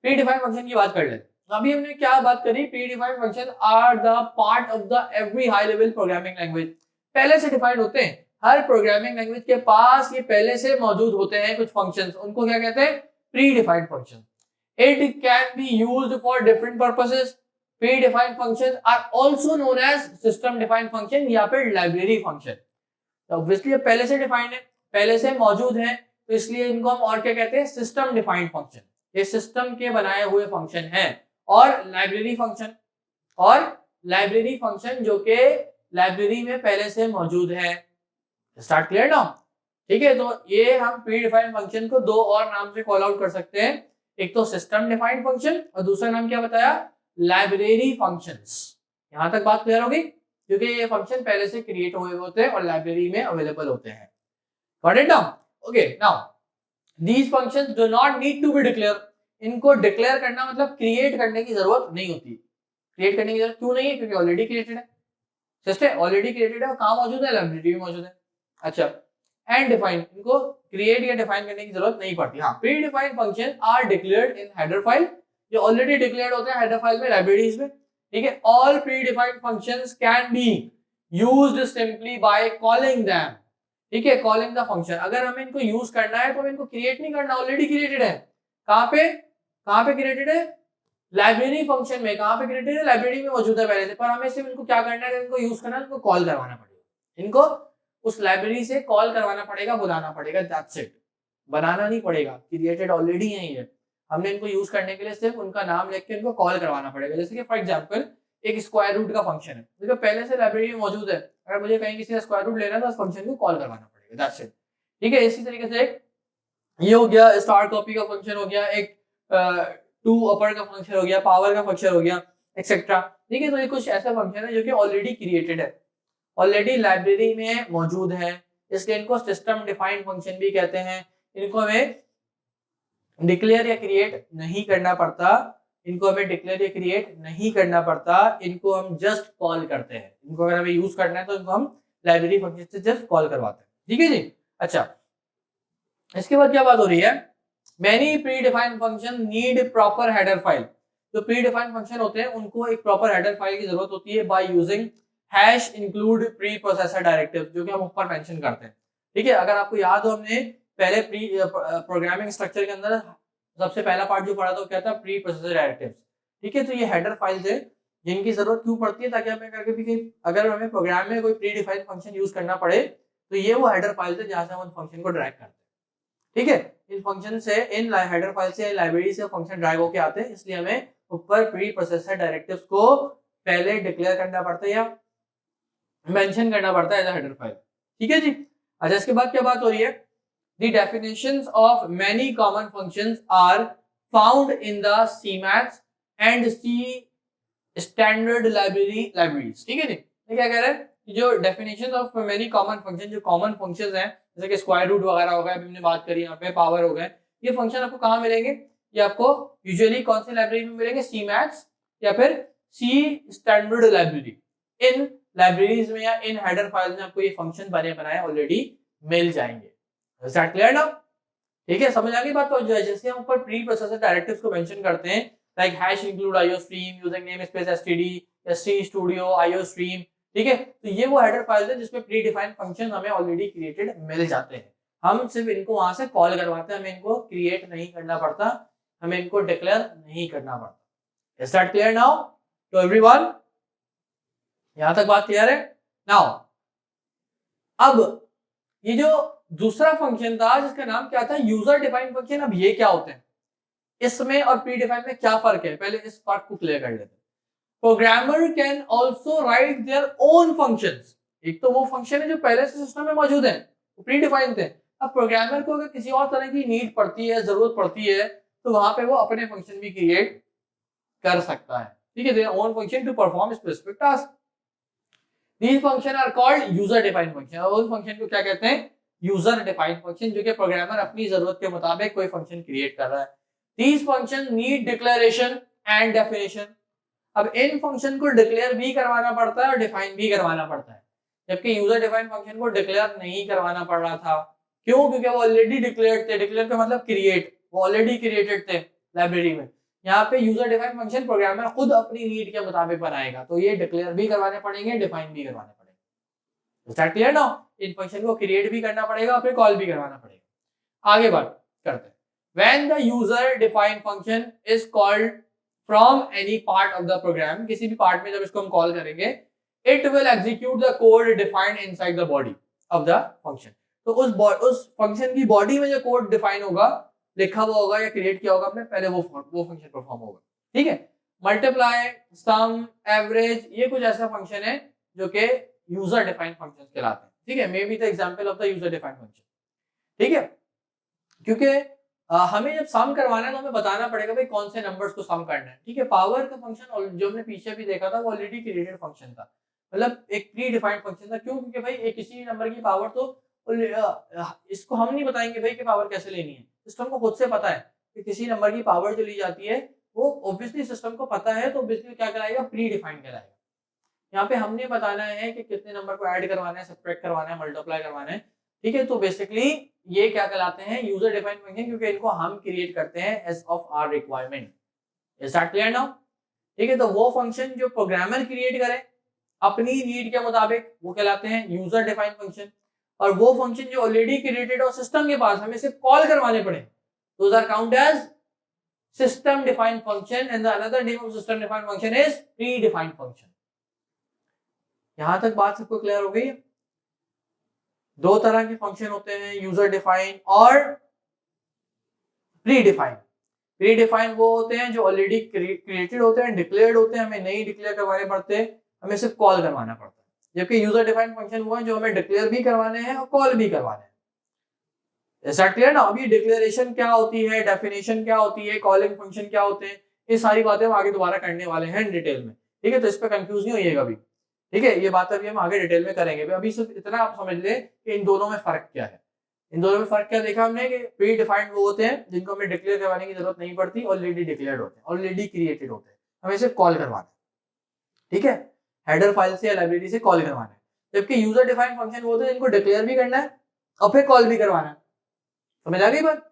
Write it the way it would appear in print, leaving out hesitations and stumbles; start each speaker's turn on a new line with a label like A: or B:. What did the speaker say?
A: Pre defined function की बात कर लेते हैं। अभी हमने क्या बात करी, predefined function are the part of the every high level programming language, पहले से डिफाइंड होते हैं। हर प्रोग्रामिंग लैंग्वेज के पास ये पहले से मौजूद होते हैं कुछ फंक्शंस, उनको क्या कहते हैं, predefined function. It can be used for different purposes. Predefined function are also known as system defined function या फिर लाइब्रेरी फंक्शन। ऑब्वियसली ये पहले से डिफाइंड है, पहले से मौजूद है, तो इसलिए इनको हम और क्या कहते हैं, सिस्टम डिफाइंड फंक्शन। ये सिस्टम के बनाए हुए फंक्शन हैं। और लाइब्रेरी फंक्शन, और लाइब्रेरी फंक्शन जो कि लाइब्रेरी में पहले से मौजूद है। Start clear now? ठीक है, तो ये हम प्री डिफाइंड फंक्शन को दो और नाम से कॉल आउट कर सकते हैं, एक तो सिस्टम डिफाइंड फंक्शन और दूसरा नाम क्या बताया, लाइब्रेरी फंक्शंस। यहां तक बात क्लियर होगी, क्योंकि ये फंक्शन पहले से क्रिएट हुए होते हैं और लाइब्रेरी में अवेलेबल होते हैं। Got it now? Okay, now these functions do not need to be declare. इनको डिक्लेयर करना मतलब क्रिएट करने की जरूरत नहीं होती। क्रिएट करने की जरूरत क्यों नहीं है? क्योंकि ऑलरेडी क्रिएटेड है, सिस्टम ऑलरेडी क्रिएटेड है और कहां मौजूद है, लाइब्रेरी में मौजूद है। अच्छा, एंड डिफाइन, इनको क्रिएट या डिफाइन करने की जरूरत नहीं पड़ती। हाँ, predefined function are declared in header file, जो ऑलरेडी डिक्लेयर्ड होते हैं हेडर फाइल में, लाइब्रेरीज में। ठीक है, all predefined functions can be used simply by calling them. ठीक है, कॉलिंग द फंक्शन। अगर हमें इनको यूज करना है तो हमें इनको क्रिएट नहीं करना, ऑलरेडी क्रिएटेड है। कहां पे क्रिएटेड है, लाइब्रेरी फंक्शन में। कहां पे क्रिएटेड है, लाइब्रेरी में मौजूद है पहले से। पर हमें सिर्फ इनको क्या करना है, इनको यूज करना है, इनको कॉल करवाना पड़ेगा, इनको उस लाइब्रेरी से कॉल करवाना पड़ेगा, बुलाना पड़ेगा, दैट्स इट। बनाना नहीं पड़ेगा, क्रिएटेड ऑलरेडी है ये। हमने इनको यूज करने के लिए सिर्फ उनका नाम लिख के इनको कॉल करवाना पड़ेगा। जैसे कि फॉर एग्जांपल एक स्क्वायर रूट का फंक्शन है, जो पहले से लाइब्रेरी में मौजूद है, अगर मुझे कहीं किसी का स्क्वायर रूट लेना है तो उस फंक्शन को कॉल करवाना पड़ेगा, दैट्स इट। ठीक है, इसी तरीके से ये हो गया स्टार कॉपी का फंक्शन हो गया, एक टू अपर का फंक्शन हो गया, पावर का फंक्शन हो गया, एक्सेट्रा। ठीक है, तो ये कुछ ऐसा फंक्शन है जो कि ऑलरेडी क्रिएटेड है, ऑलरेडी लाइब्रेरी में मौजूद है, इसलिए इनको सिस्टम डिफाइंड फंक्शन भी कहते हैं। इनको हमें डिक्लेयर या क्रिएट नहीं करना पड़ता, इनको हमें डिक्लेयर या क्रिएट नहीं करना पड़ता, इनको हम जस्ट कॉल करते हैं। इनको अगर हमें यूज करना है तो इनको हम लाइब्रेरी फंक्शन से जस्ट कॉल करवाते हैं। ठीक है जी। अच्छा, इसके बाद क्या बात हो रही है, many pre defined function need proper header file. जो प्री डिफाइंड फंक्शन होते हैं उनको एक प्रॉपर हेडर फाइल की जरूरत होती है by using hash include pre processor directive, जो कि हम ऊपर मेंशन करते हैं। ठीक है, अगर आपको याद हो, हमने पहले प्री प्रोग्रामिंग स्ट्रक्चर के अंदर सबसे पहला पार्ट जो पढ़ा था वो क्या था, प्री प्रोसेसर डायरेक्टिव्स। ठीक है, तो ये हेडर फाइल्स है जिनकी जरूरत क्यों पड़ती है, ताकि हमें करके भी अगर हमें प्रोग्राम में कोई प्री डिफाइंड फंक्शन यूज करना पड़े तो ये वो हेडर फाइल्स है जहां से हम उन फंक्शन को ड्रैग करते हैं। ठीक है, इन फंक्शन से, इन हेडर फाइल से, लाइब्रेरी से फंक्शन ड्रैग होके आते हैं, इसलिए हमें ऊपर प्री प्रोसेसर डायरेक्टिव्स को पहले डिक्लेयर करना पड़ता है या मेंशन करना पड़ता है एज अ हेडर फाइल। ठीक है जी। अच्छा, इसके बाद क्या बात हो रही है, the definitions of many common functions are found in the CMaths and C standard libraries. ठीक है जी। ये क्या कह रहे हैं, जो definition of many common function, जो कॉमन फंक्शंस हैं जैसे कि स्क्वायर रूट वगैरह हो गया, अभी हमने बात करी, यहाँ पे पावर हो गए, ये फंक्शन आपको कहाँ मिलेंगे, ये आपको यूजुअली कौन सी लाइब्रेरी में मिलेंगे, CMaths या फिर C स्टैंडर्ड लाइब्रेरी। इन लाइब्रेरीज में या इन हेडर फाइल्स में आपको ये फंक्शन बने बनाए ऑलरेडी मिल जाएंगे। Is that clear now? ठीक है, समझ आ गई बात? तो जैसे हम ऊपर प्री प्रोसेसर डायरेक्टिव्स को मेंशन करते हैं, like hash include IOStream using namespace std या C studio IOStream। ठीक है, तो ये वो हेडर फाइल्स है जिसमें प्री डिफाइंड फंक्शन हमें ऑलरेडी क्रिएटेड मिल जाते हैं। हम सिर्फ इनको वहां से कॉल करवाते हैं, हमें इनको क्रिएट नहीं करना पड़ता, हमें इनको डिक्लेयर नहीं करना पड़ता। Is that clear now to everyone? यहां तक बात क्लियर है? नाउ अब ये जो दूसरा फंक्शन था जिसका नाम क्या था, यूजर डिफाइंड फंक्शन, अब ये क्या होते हैं, इसमें और प्री डिफाइंड में क्या फर्क है, पहले इस फर्क को क्लियर कर लेते हैं। Programmer can also right their own functions. एक तो वो फंक्शन है जो पहले से सिस्टम में मौजूद है, वो प्री डिफाइंड थे। अब प्रोग्रामर को अगर किसी और तरह की नीड पड़ती है, जरूरत पड़ती है, तो वहां पे वो अपने फंक्शन भी क्रिएट कर सकता है। ठीक है, their own function to perform specific task. These functions are called user defined function। और उन फंक्शन को क्या कहते हैं, यूजर डिफाइंड फंक्शन, जो कि प्रोग्रामर अपनी जरूरत के मुताबिक कोई फंक्शन क्रिएट कर रहा है। These functions need declaration and definition। अब इन फंक्शन को डिक्लेयर भी करवाना पड़ता है और डिफाइन भी करवाना पड़ता है, जबकि यूजर डिफाइंड फंक्शन को डिक्लेयर नहीं करवाना पड़ रहा था। क्यों? क्योंकि वो ऑलरेडी डिक्लेयर्ड थे। डिक्लेयर का मतलब क्रिएट, वो ऑलरेडी क्रिएटेड थे लाइब्रेरी में। यहाँ पे यूजर डिफाइंड फंक्शन प्रोग्रामर खुद अपनी नीड के मुताबिक बनाएगा, तो ये डिक्लेयर भी करवाने पड़ेंगे, डिफाइन भी करवाने पड़ेंगे। स्टार्ट क्लियर ना? इन फंक्शन को क्रिएट भी करना पड़ेगा, फिर कॉल भी करवाना पड़ेगा। आगे बात करते हैं। When the user defined function is called from any part of the program, किसी भी पार्ट में जब इसको हम कॉल करेंगे, it will execute the code defined inside the body of the function। तो उस फंक्शन की बॉडी में जो कोड डिफाइन होगा, लिखा हुआ होगा या क्रिएट किया होगा आपने, पहले वो फंक्शन परफॉर्म होगा। ठीक है, मल्टीप्लाई, सम, एवरेज, ये कुछ ऐसा फंक्शन है जो कि यूजर डिफाइंड फंक्शन कहलाते हैं। ठीक है, may be the example of the user defined function. ठीक है, क्योंकि हमें जब सम करवाना है तो हमें बताना पड़ेगा भाई कौन से नंबर्स को सम करना है। ठीक है, पावर का फंक्शन जो हमने पीछे भी देखा था वो ऑलरेडी क्रिएटेड फंक्शन था, मतलब एक प्री डिफाइंड फंक्शन था। क्यों? क्योंकि भाई एक किसी नंबर की पावर तो इसको हम नहीं बताएंगे भाई कि पावर कैसे लेनी है, सिस्टम को खुद से पता है कि किसी नंबर की पावर जो ली जाती है वो ऑब्वियसली सिस्टम को पता है, तो ऑब्वियसली क्या कराएगा, प्री डिफाइंड कराएगा। यहाँ पे हमने बताना है कि कितने नंबर को ऐड करवाना है, सब्ट्रैक्ट करवाना है, मल्टीप्लाई करवाना है। ठीक है, तो बेसिकली ये क्या कहलाते हैं, यूजर डिफाइंड फंक्शन, क्योंकि इनको हम क्रिएट करते हैं as of our requirement. Is that clear now? ठीक है, तो वो फंक्शन जो प्रोग्रामर क्रिएट करे अपनी नीड के मुताबिक वो कहलाते हैं यूजर डिफाइंड फंक्शन, और वो फंक्शन जो ऑलरेडी क्रिएटेड हो सिस्टम के पास, हमें सिर्फ कॉल करवाने पड़े, those are count as system defined function, and the another name of system defined function is predefined function. यहां तक बात सबको क्लियर हो गई? दो तरह के फंक्शन होते हैं, यूजर डिफाइंड और प्री डिफाइंड। प्री डिफाइंड वो होते हैं जो ऑलरेडी क्रिएटेड होते हैं, डिक्लेयर्ड होते हैं, हमें नहीं डिक्लेयर करवाने पड़ते, हमें सिर्फ कॉल करवाना पड़ता है। जबकि यूजर डिफाइंड फंक्शन वो है जो हमें डिक्लेयर भी करवाने हैं और कॉल भी करवाने हैं। ऐसा क्लियर ना? अभी डिक्लेरेशन क्या होती है, डेफिनेशन क्या होती है, कॉलिंग फंक्शन क्या होते हैं, ये सारी बातें हम आगे दोबारा करने वाले हैं डिटेल में। ठीक है, तो इस पर कंफ्यूज नहीं होइएगा अभी। ठीक है, ये बात अभी हम आगे डिटेल में करेंगे। अभी सिर्फ इतना आप समझ ले कि इन दोनों में फर्क क्या है। इन दोनों में फर्क क्या देखा हमने कि प्री डिफाइंड वो होते हैं जिनको हमें डिक्लेयर करवाने की जरूरत नहीं पड़ती, ऑलरेडी डिक्लेयर्ड होते हैं, ऑलरेडी क्रिएटेड होते हैं, हमें सिर्फ कॉल करवाना है। ठीक है, हेडर फाइल से या लाइब्रेरी से कॉल करवाना है। जबकि यूजर डिफाइंड फंक्शन वो होते हैं जिनको डिक्लेयर भी करना है और फिर कॉल भी करवाना है। समझ आ गई बात?